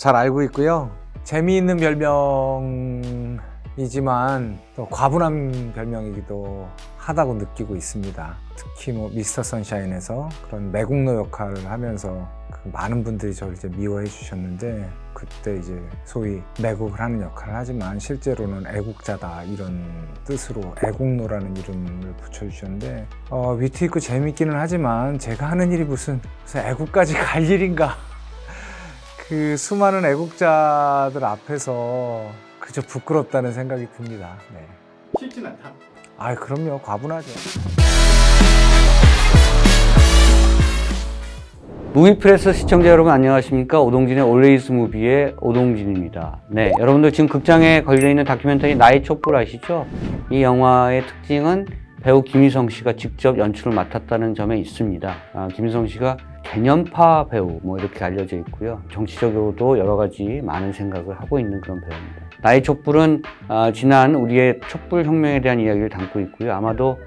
잘 알고 있고요. 재미있는 별명이지만 또 과분한 별명이기도 하다고 느끼고 있습니다. 특히 뭐 미스터 선샤인에서 그런 매국노 역할을 하면서 많은 분들이 저를 이제 미워해 주셨는데, 그때 이제 소위 매국을 하는 역할을 하지만 실제로는 애국자다 이런 뜻으로 애국노라는 이름을 붙여주셨는데, 위트 있고 재밌기는 하지만 제가 하는 일이 무슨 애국까지 갈 일인가. 그 수많은 애국자들 앞에서 그저 부끄럽다는 생각이 듭니다. 네. 싫진 않다? 아, 그럼요. 과분하죠. 무비프레스 시청자 여러분 안녕하십니까? 오동진의 Always Movie의 오동진입니다. 네, 여러분들 지금 극장에 걸려있는 다큐멘터리 나의 촛불 아시죠? 이 영화의 특징은 배우 김희성 씨가 직접 연출을 맡았다는 점에 있습니다. 김희성 씨가 개념파 배우 이렇게 알려져 있고요. 정치적으로도 여러 가지 많은 생각을 하고 있는 그런 배우입니다. 나의 촛불은 지난 우리의 촛불 혁명에 대한 이야기를 담고 있고요. 아마도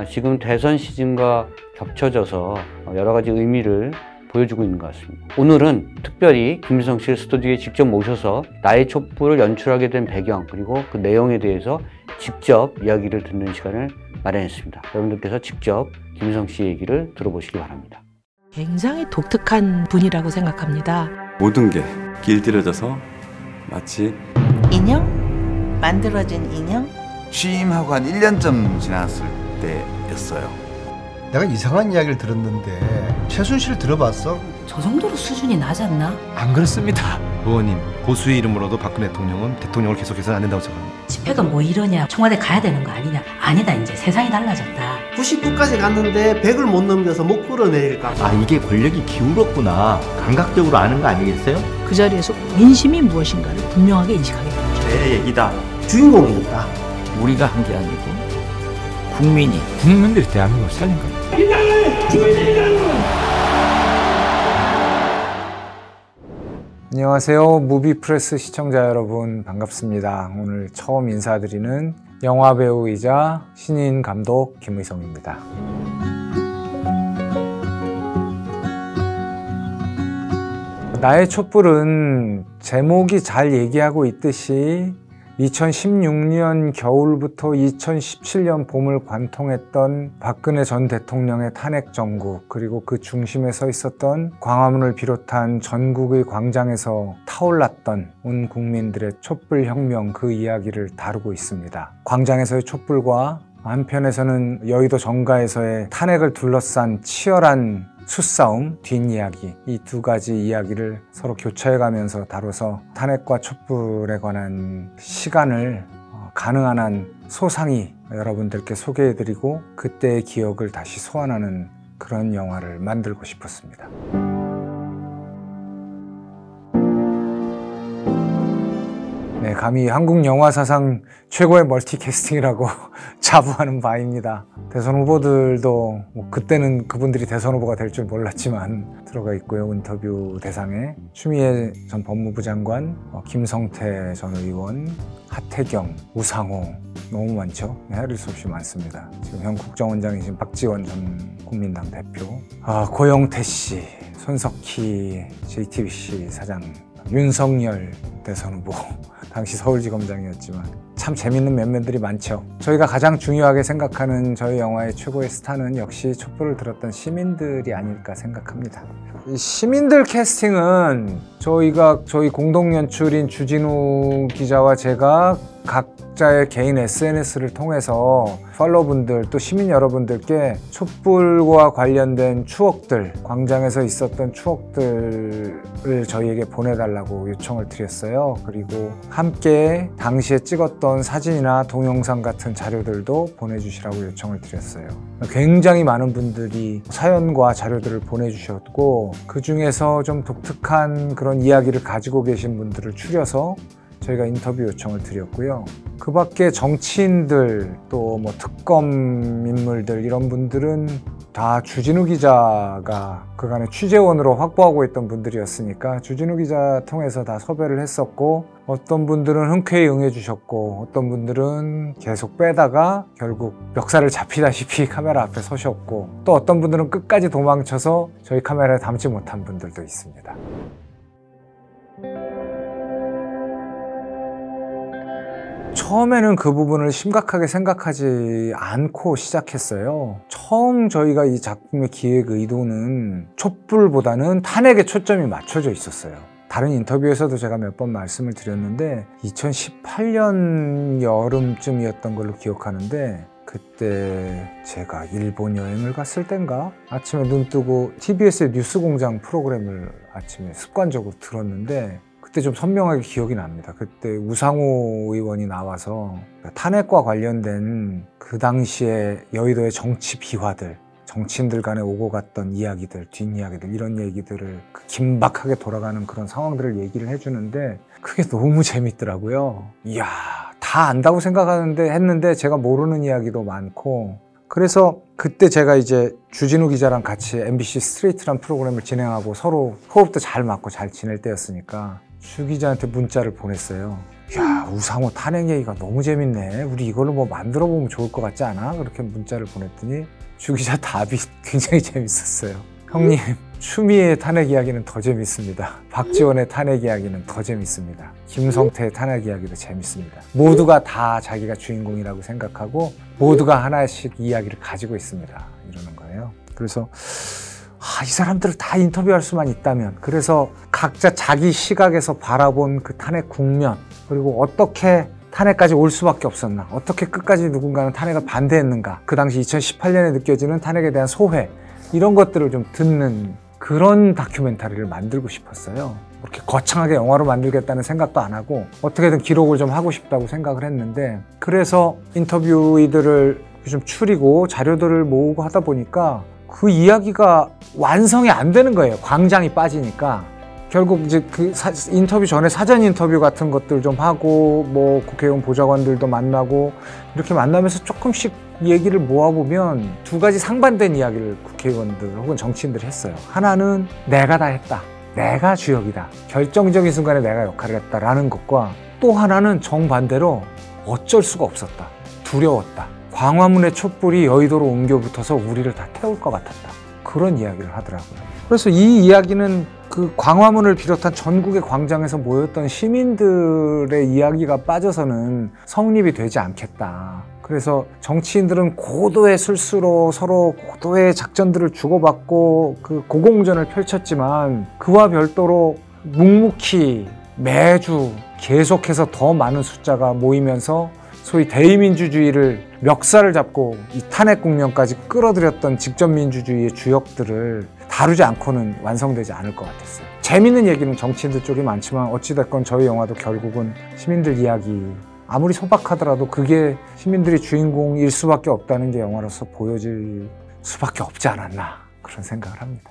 지금 대선 시즌과 겹쳐져서 여러 가지 의미를 보여주고 있는 것 같습니다. 오늘은 특별히 김희성 씨를 스튜디오에 직접 모셔서 나의 촛불을 연출하게 된 배경 그리고 그 내용에 대해서 직접 이야기를 듣는 시간을 마련했습니다. 여러분들께서 직접 김희성 씨 얘기를 들어보시기 바랍니다. 굉장히 독특한 분이라고 생각합니다. 모든 게 길들여져서 마치 인형? 만들어진 인형? 취임하고 한 1년쯤 지났을 때였어요. 내가 이상한 이야기를 들었는데 최순실 들어봤어? 저 정도로 수준이 낮았나? 안 그렇습니다. 의원님, 보수의 이름으로도 박근혜 대통령은 대통령을 계속해서는 안 된다고 생각합니다. 집회가 뭐 이러냐, 청와대 가야 되는 거 아니냐. 아니다, 이제 세상이 달라졌다. 99까지 갔는데 100을 못 넘겨서 못 끌어내릴까 봐. 이게 권력이 기울었구나. 감각적으로 아는 거 아니겠어요? 그 자리에서 민심이 무엇인가를 분명하게 인식하게 됩니다. 내 얘기다. 주인공이었다. 우리가 한 게 아니고 국민들이 대한민국을 살린 겁니다. 안녕하세요. 무비프레스 시청자 여러분 반갑습니다. 오늘 처음 인사드리는 영화배우이자 신인 감독 김의성입니다. 나의 촛불은 제목이 잘 얘기하고 있듯이 2016년 겨울부터 2017년 봄을 관통했던 박근혜 전 대통령의 탄핵 정국, 그리고 그 중심에 서 있었던 광화문을 비롯한 전국의 광장에서 타올랐던 온 국민들의 촛불 혁명, 그 이야기를 다루고 있습니다. 광장에서의 촛불과 한편에서는 여의도 정가에서의 탄핵을 둘러싼 치열한 수싸움, 뒷이야기, 이 두 가지 이야기를 서로 교차해가면서 다뤄서 탄핵과 촛불에 관한 시간을 가능한 한 소상히 여러분들께 소개해드리고 그때의 기억을 다시 소환하는 그런 영화를 만들고 싶었습니다. 네, 감히 한국 영화 사상 최고의 멀티캐스팅이라고 자부하는 바입니다. 대선 후보들도 그때는 그분들이 대선 후보가 될 줄 몰랐지만 들어가 있고요. 인터뷰 대상에 추미애 전 법무부 장관, 김성태 전 의원, 하태경, 우상호, 너무 많죠. 헤아릴 수 없이 많습니다. 지금 현 국정원장이신 박지원 전 국민당 대표, 고영태 씨, 손석희 JTBC 사장, 윤석열 대선 후보, 당시 서울지검장이었지만 참 재밌는 면면들이 많죠. 저희가 가장 중요하게 생각하는 저희 영화의 최고의 스타는 역시 촛불을 들었던 시민들이 아닐까 생각합니다. 이 시민들 캐스팅은 저희 공동 연출인 주진우 기자와 제가 각자의 개인 SNS를 통해서 팔로워분들 또 시민 여러분들께 촛불과 관련된 추억들, 광장에서 있었던 추억들을 저희에게 보내달라고 요청을 드렸어요. 그리고 함께 당시에 찍었던 사진이나 동영상 같은 자료들도 보내주시라고 요청을 드렸어요. 굉장히 많은 분들이 사연과 자료들을 보내주셨고, 그 중에서 좀 독특한 그런 이야기를 가지고 계신 분들을 추려서 저희가 인터뷰 요청을 드렸고요. 그 밖에 정치인들, 또 뭐 특검 인물들, 이런 분들은 다 주진우 기자가 그간의 취재원으로 확보하고 있던 분들이었으니까 주진우 기자 통해서 다 섭외를 했었고, 어떤 분들은 흔쾌히 응해주셨고, 어떤 분들은 계속 빼다가 결국 멱살을 잡히다시피 카메라 앞에 서셨고, 또 어떤 분들은 끝까지 도망쳐서 저희 카메라에 담지 못한 분들도 있습니다. 처음에는 그 부분을 심각하게 생각하지 않고 시작했어요. 처음 저희가 이 작품의 기획 의도는 촛불보다는 탄핵에 초점이 맞춰져 있었어요. 다른 인터뷰에서도 제가 몇 번 말씀을 드렸는데 2018년 여름쯤이었던 걸로 기억하는데 그때 제가 일본 여행을 갔을 땐가 아침에 눈 뜨고 TBS의 뉴스공장 프로그램을 아침에 습관적으로 들었는데 그때 좀 선명하게 기억이 납니다. 그때 우상호 의원이 나와서 탄핵과 관련된 그 당시에 여의도의 정치 비화들, 정치인들 간에 오고 갔던 이야기들, 뒷이야기들 이런 얘기들을 그 긴박하게 돌아가는 그런 상황들을 얘기를 해주는데 그게 너무 재밌더라고요. 이야, 다 안다고 했는데 제가 모르는 이야기도 많고 그래서 그때 제가 이제 주진우 기자랑 같이 MBC 스트레이트란 프로그램을 진행하고 서로 호흡도 잘 맞고 잘 지낼 때였으니까 주 기자한테 문자를 보냈어요. 야, 우상호 탄핵 얘기가 너무 재밌네. 우리 이걸로 뭐 만들어 보면 좋을 것 같지 않아? 그렇게 문자를 보냈더니 주 기자 답이 굉장히 재밌었어요. 형님, 추미애의 탄핵 이야기는 더 재밌습니다. 박지원의 탄핵 이야기는 더 재밌습니다. 김성태의 탄핵 이야기도 재밌습니다. 모두가 다 자기가 주인공이라고 생각하고 모두가 하나씩 이야기를 가지고 있습니다. 이러는 거예요. 그래서 이 사람들을 다 인터뷰할 수만 있다면, 그래서 각자 자기 시각에서 바라본 그 탄핵 국면, 그리고 어떻게 탄핵까지 올 수밖에 없었나, 어떻게 끝까지 누군가는 탄핵을 반대했는가, 그 당시 2018년에 느껴지는 탄핵에 대한 소회, 이런 것들을 좀 듣는 그런 다큐멘터리를 만들고 싶었어요. 그렇게 거창하게 영화로 만들겠다는 생각도 안 하고 어떻게든 기록을 좀 하고 싶다고 생각을 했는데, 그래서 인터뷰이들을 좀 추리고 자료들을 모으고 하다 보니까 그 이야기가 완성이 안 되는 거예요. 광장이 빠지니까. 결국 이제 그 인터뷰 전에 사전 인터뷰 같은 것들 좀 하고 뭐 국회의원 보좌관들도 만나고 이렇게 만나면서 조금씩 얘기를 모아보면 두 가지 상반된 이야기를 국회의원들 혹은 정치인들이 했어요. 하나는 내가 다 했다, 내가 주역이다, 결정적인 순간에 내가 역할을 했다라는 것과, 또 하나는 정반대로 어쩔 수가 없었다, 두려웠다, 광화문의 촛불이 여의도로 옮겨 붙어서 우리를 다 태울 것 같았다, 그런 이야기를 하더라고요. 그래서 이 이야기는 그 광화문을 비롯한 전국의 광장에서 모였던 시민들의 이야기가 빠져서는 성립이 되지 않겠다. 그래서 정치인들은 고도의 술수로 서로 고도의 작전들을 주고받고 그 고공전을 펼쳤지만, 그와 별도로 묵묵히 매주 계속해서 더 많은 숫자가 모이면서 소위 대의민주주의를 멱살을 잡고 이 탄핵 국면까지 끌어들였던 직전민주주의의 주역들을 다루지 않고는 완성되지 않을 것 같았어요. 재밌는 얘기는 정치인들 쪽이 많지만 어찌됐건 저희 영화도 결국은 시민들 이야기, 아무리 소박하더라도 그게 시민들이 주인공일 수밖에 없다는 게 영화로서 보여질 수밖에 없지 않았나, 그런 생각을 합니다.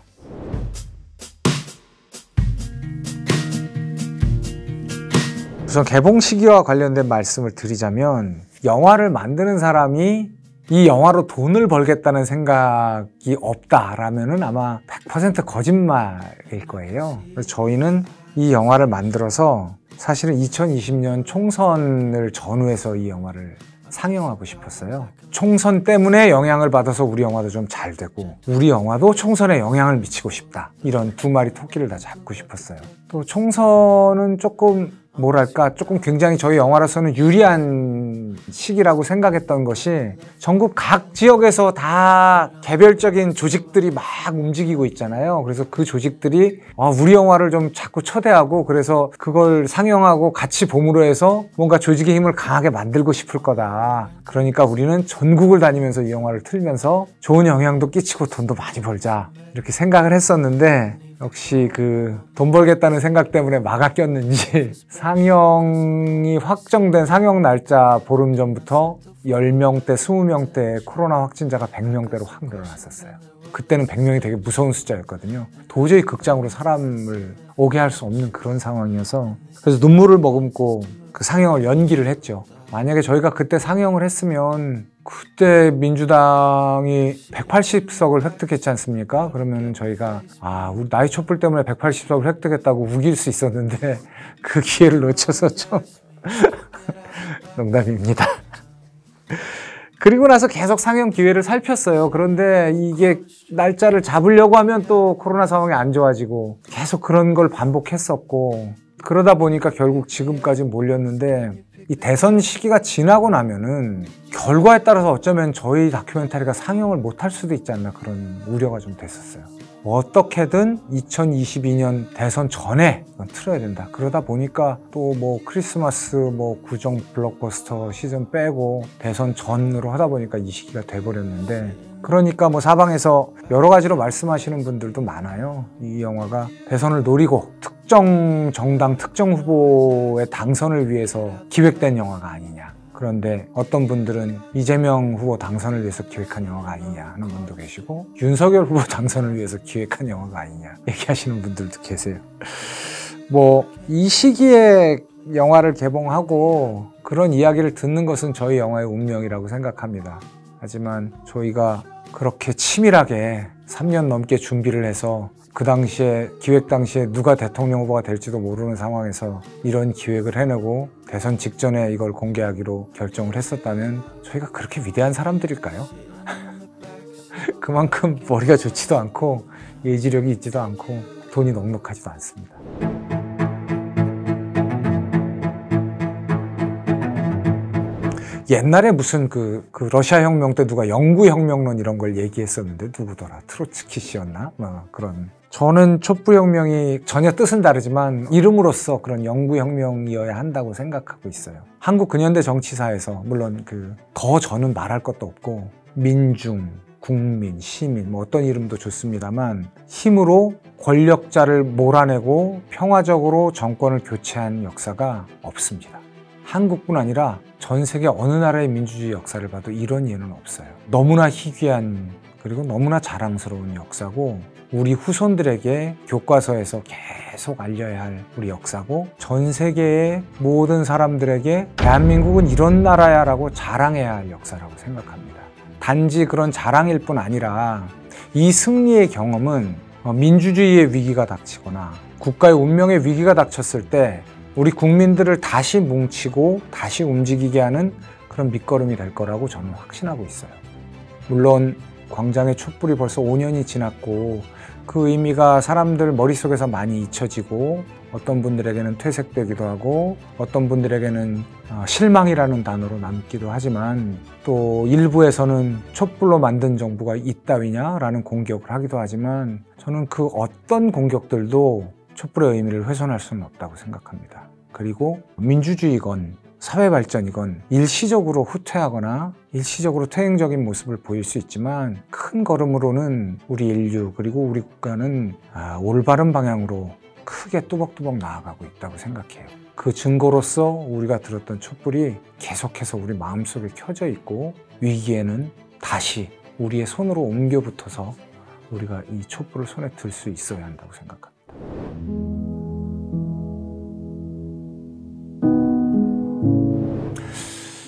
우선 개봉 시기와 관련된 말씀을 드리자면, 영화를 만드는 사람이 이 영화로 돈을 벌겠다는 생각이 없다라면은 아마 100% 거짓말일 거예요. 그래서 저희는 이 영화를 만들어서 사실은 2020년 총선을 전후해서 이 영화를 상영하고 싶었어요. 총선 때문에 영향을 받아서 우리 영화도 좀 잘 되고 우리 영화도 총선에 영향을 미치고 싶다, 이런 두 마리 토끼를 다 잡고 싶었어요. 또 총선은 조금 굉장히 저희 영화로서는 유리한 시기라고 생각했던 것이, 전국 각 지역에서 다 개별적인 조직들이 막 움직이고 있잖아요. 그래서 그 조직들이 우리 영화를 좀 자꾸 초대하고, 그래서 그걸 상영하고 같이 봄으로 해서 뭔가 조직의 힘을 강하게 만들고 싶을 거다. 그러니까 우리는 전국을 다니면서 이 영화를 틀면서 좋은 영향도 끼치고 돈도 많이 벌자, 이렇게 생각을 했었는데, 역시 그 돈 벌겠다는 생각 때문에 막아 꼈는지 상영이 확정된 상영 날짜 보름 전부터 10명대, 20명대 코로나 확진자가 100명대로 확 늘어났었어요. 그때는 100명이 되게 무서운 숫자였거든요. 도저히 극장으로 사람을 오게 할 수 없는 그런 상황이어서, 그래서 눈물을 머금고 그 상영을 연기를 했죠. 만약에 저희가 그때 상영을 했으면, 그때 민주당이 180석을 획득했지 않습니까? 그러면 저희가 우리 나이 촛불 때문에 180석을 획득했다고 우길 수 있었는데 그 기회를 놓쳐서 좀 농담입니다. 그리고 나서 계속 상영 기회를 살폈어요. 그런데 이게 날짜를 잡으려고 하면 또 코로나 상황이 안 좋아지고 계속 그런 걸 반복했었고, 그러다 보니까 결국 지금까지 몰렸는데, 이 대선 시기가 지나고 나면은 결과에 따라서 어쩌면 저희 다큐멘터리가 상영을 못할 수도 있지 않나 그런 우려가 좀 됐었어요. 어떻게든 2022년 대선 전에 틀어야 된다. 그러다 보니까 또 뭐 크리스마스 뭐 구정 블록버스터 시즌 빼고 대선 전으로 하다 보니까 이 시기가 돼버렸는데, 그러니까 뭐 사방에서 여러 가지로 말씀하시는 분들도 많아요. 이 영화가 대선을 노리고 특정 정당, 특정 후보의 당선을 위해서 기획된 영화가 아니냐. 그런데 어떤 분들은 이재명 후보 당선을 위해서 기획한 영화가 아니냐 하는 분도 계시고, 윤석열 후보 당선을 위해서 기획한 영화가 아니냐 얘기하시는 분들도 계세요. 뭐 이 시기에 영화를 개봉하고 그런 이야기를 듣는 것은 저희 영화의 운명이라고 생각합니다. 하지만 저희가 그렇게 치밀하게 3년 넘게 준비를 해서 그 당시에 기획 당시에 누가 대통령 후보가 될지도 모르는 상황에서 이런 기획을 해내고 대선 직전에 이걸 공개하기로 결정을 했었다면 저희가 그렇게 위대한 사람들일까요? 그만큼 머리가 좋지도 않고 예지력이 있지도 않고 돈이 넉넉하지도 않습니다. 옛날에 무슨 그 러시아 혁명 때 누가 영구혁명론 이런 걸 얘기했었는데 누구더라? 트로츠키 씨였나? 그런. 저는 촛불혁명이 전혀 뜻은 다르지만 이름으로써 그런 영구혁명이어야 한다고 생각하고 있어요. 한국 근현대 정치사에서 물론 더 저는 말할 것도 없고 민중, 국민, 시민 뭐 어떤 이름도 좋습니다만 힘으로 권력자를 몰아내고 평화적으로 정권을 교체한 역사가 없습니다. 한국뿐 아니라 전 세계 어느 나라의 민주주의 역사를 봐도 이런 예는 없어요. 너무나 희귀한 그리고 너무나 자랑스러운 역사고, 우리 후손들에게 교과서에서 계속 알려야 할 우리 역사고, 전 세계의 모든 사람들에게 대한민국은 이런 나라야 라고 자랑해야 할 역사라고 생각합니다. 단지 그런 자랑일 뿐 아니라 이 승리의 경험은 민주주의의 위기가 닥치거나 국가의 운명의 위기가 닥쳤을 때 우리 국민들을 다시 뭉치고 다시 움직이게 하는 그런 밑거름이 될 거라고 저는 확신하고 있어요. 물론 광장의 촛불이 벌써 5년이 지났고 그 의미가 사람들 머릿속에서 많이 잊혀지고 어떤 분들에게는 퇴색되기도 하고 어떤 분들에게는 실망이라는 단어로 남기도 하지만, 또 일부에서는 촛불로 만든 정부가 이따위냐라는 공격을 하기도 하지만, 저는 그 어떤 공격들도 촛불의 의미를 훼손할 수는 없다고 생각합니다. 그리고 민주주의건 사회발전이건 일시적으로 후퇴하거나 일시적으로 퇴행적인 모습을 보일 수 있지만 큰 걸음으로는 우리 인류 그리고 우리 국가는 올바른 방향으로 크게 뚜벅뚜벅 나아가고 있다고 생각해요. 그 증거로서 우리가 들었던 촛불이 계속해서 우리 마음속에 켜져 있고, 위기에는 다시 우리의 손으로 옮겨 붙어서 우리가 이 촛불을 손에 들 수 있어야 한다고 생각합니다.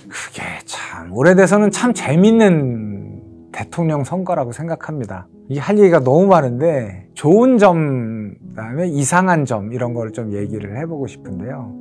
그게 참 올해 대선은 참 재밌는 대통령 선거라고 생각합니다. 이 할 얘기가 너무 많은데 좋은 점, 그다음에 이상한 점 이런 걸 좀 얘기를 해보고 싶은데요.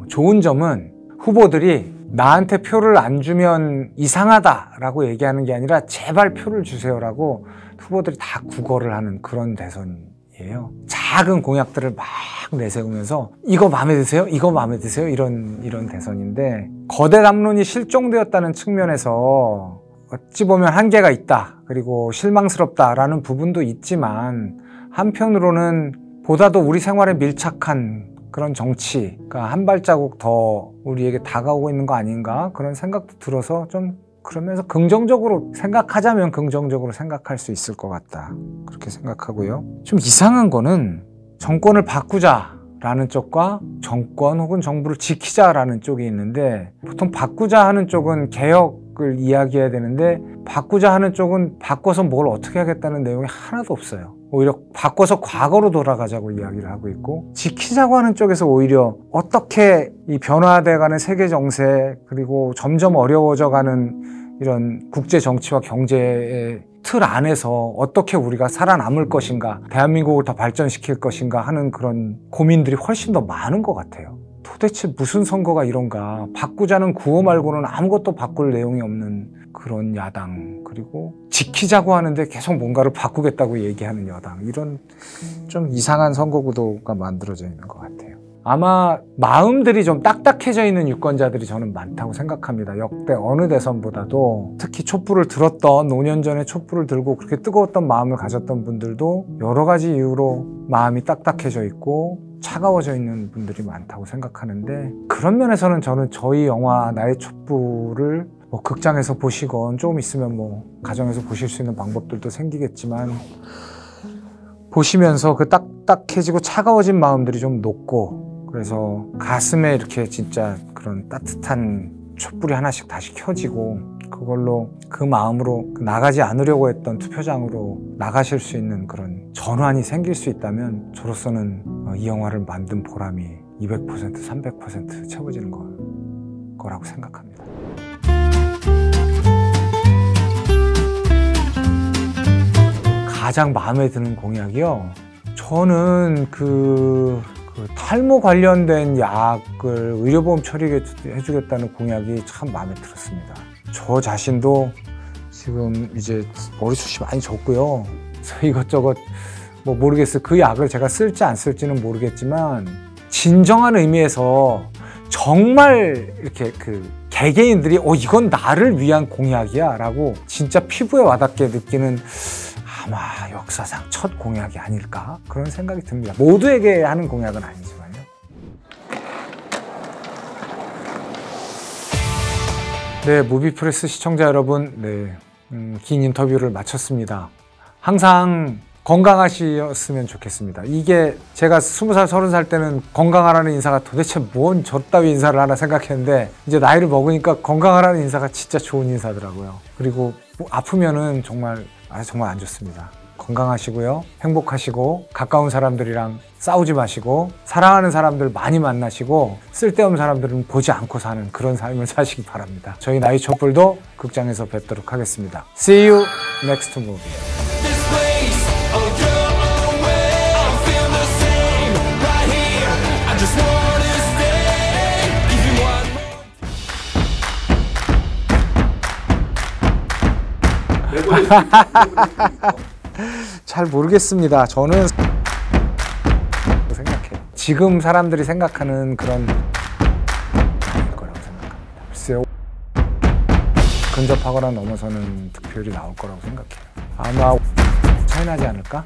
좋은 점은 후보들이 나한테 표를 안 주면 이상하다라고 얘기하는 게 아니라 제발 표를 주세요라고 후보들이 다 구걸을 하는 그런 대선이에요. 작은 공약들을 막 내세우면서 이거 마음에 드세요? 이거 마음에 드세요? 이런 대선인데, 거대 담론이 실종되었다는 측면에서 어찌 보면 한계가 있다, 그리고 실망스럽다라는 부분도 있지만, 한편으로는 보다도 우리 생활에 밀착한 그런 정치가 한 발자국 더 우리에게 다가오고 있는 거 아닌가 그런 생각도 들어서, 좀 그러면서 긍정적으로 생각하자면 긍정적으로 생각할 수 있을 것 같다, 그렇게 생각하고요. 좀 이상한 거는 정권을 바꾸자라는 쪽과 정권 혹은 정부를 지키자라는 쪽이 있는데, 보통 바꾸자 하는 쪽은 개혁을 이야기해야 되는데 바꾸자 하는 쪽은 바꿔서 뭘 어떻게 하겠다는 내용이 하나도 없어요. 오히려 바꿔서 과거로 돌아가자고 이야기를 하고 있고, 지키자고 하는 쪽에서 오히려 어떻게 이 변화돼가는 세계 정세 그리고 점점 어려워져가는 이런 국제 정치와 경제의 틀 안에서 어떻게 우리가 살아남을 것인가, 대한민국을 더 발전시킬 것인가 하는 그런 고민들이 훨씬 더 많은 것 같아요. 도대체 무슨 선거가 이런가, 바꾸자는 구호 말고는 아무것도 바꿀 내용이 없는 그런 야당, 그리고 지키자고 하는데 계속 뭔가를 바꾸겠다고 얘기하는 여당, 이런 좀 이상한 선거 구도가 만들어져 있는 것 같아요. 아마 마음들이 좀 딱딱해져 있는 유권자들이 저는 많다고 생각합니다. 역대 어느 대선보다도 특히 촛불을 들었던 5년 전에 촛불을 들고 그렇게 뜨거웠던 마음을 가졌던 분들도 여러 가지 이유로 마음이 딱딱해져 있고 차가워져 있는 분들이 많다고 생각하는데, 그런 면에서는 저는 저희 영화 나의 촛불을 뭐 극장에서 보시건 조금 있으면 뭐 가정에서 보실 수 있는 방법들도 생기겠지만, 보시면서 그 딱딱해지고 차가워진 마음들이 좀 녹고, 그래서 가슴에 이렇게 진짜 그런 따뜻한 촛불이 하나씩 다시 켜지고, 그걸로 그 마음으로 나가지 않으려고 했던 투표장으로 나가실 수 있는 그런 전환이 생길 수 있다면, 저로서는 이 영화를 만든 보람이 200%, 300% 채워지는 거라고 생각합니다. 가장 마음에 드는 공약이요? 저는 그 탈모 관련된 약을 의료보험 처리해주겠다는 공약이 참 마음에 들었습니다. 저 자신도 지금 이제 머리숱이 많이 졌고요. 그래서 이것저것 뭐 모르겠어요. 그 약을 제가 쓸지 안 쓸지는 모르겠지만, 진정한 의미에서 정말 이렇게 개개인들이 이건 나를 위한 공약이야 라고 진짜 피부에 와닿게 느끼는, 아마 역사상 첫 공약이 아닐까 그런 생각이 듭니다. 모두에게 하는 공약은 아니지만요. 네, 무비프레스 시청자 여러분, 네, 긴 인터뷰를 마쳤습니다. 항상 건강하셨으면 좋겠습니다. 이게 제가 20살, 30살 때는 건강하라는 인사가 도대체 뭔 저따위 인사를 하나 생각했는데, 이제 나이를 먹으니까 건강하라는 인사가 진짜 좋은 인사더라고요. 그리고 아프면은 정말 안 좋습니다. 건강하시고요, 행복하시고, 가까운 사람들이랑 싸우지 마시고, 사랑하는 사람들 많이 만나시고, 쓸데없는 사람들은 보지 않고 사는 그런 삶을 사시기 바랍니다. 저희 나이 촛불도 극장에서 뵙도록 하겠습니다. See you next movie. 잘 모르겠습니다. 저는 생각해요. 지금 사람들이 생각하는 그런 아닐 거라고 생각합니다. 글쎄요, 근접하거나 넘어서는 득표율이 나올 거라고 생각해요. 아마 차이 나지 않을까?